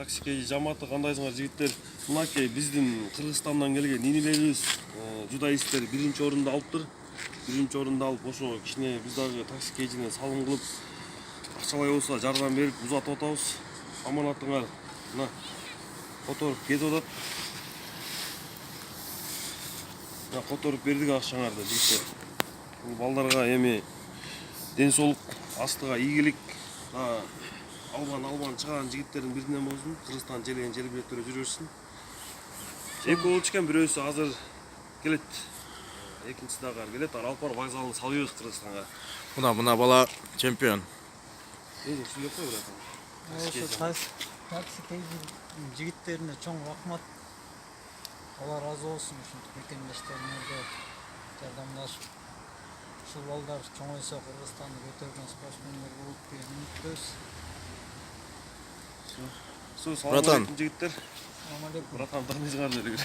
таксикей жамааты кандайсыңар жигиттер? Мынакей биздин Кыргызстандан келген инилерибиз, журналисттер биринчи орунду алыптыр. Биринчи орунду алып, ошо кичине биз дагы таксикейчине салым кылып, акчалай болсо жардам берип узатып атабыз. Аманатыңар мына которуп кетип атат. Мына которуп бердик акчаңарды жигиттер. Бул балдарга эми ден соолук, астыга ийгилик, албан чыган жигиттердин биринен болсун. Кыргызстан желеген жер биреттерде жүрө берсин. Эки болчу экен, бирөөсү азыр келет. Экинчиси дагы келет. Алып барып вокзалын салыбыз Кыргызстанга. Мына бала чемпион. Өзүң сүйлөп кой братан. Таксикей жигиттерине чоң рахмат. Алар разы болсун, ушинтип мекемдештериңерге жардамдашып. Ушул балдар чоңойсо Кыргызстанды көтөргөн спортсмендер болуп деген үмүттөбүз. Салам алейкум жигиттер. Салам алейкум. Братан, танысыңар деле.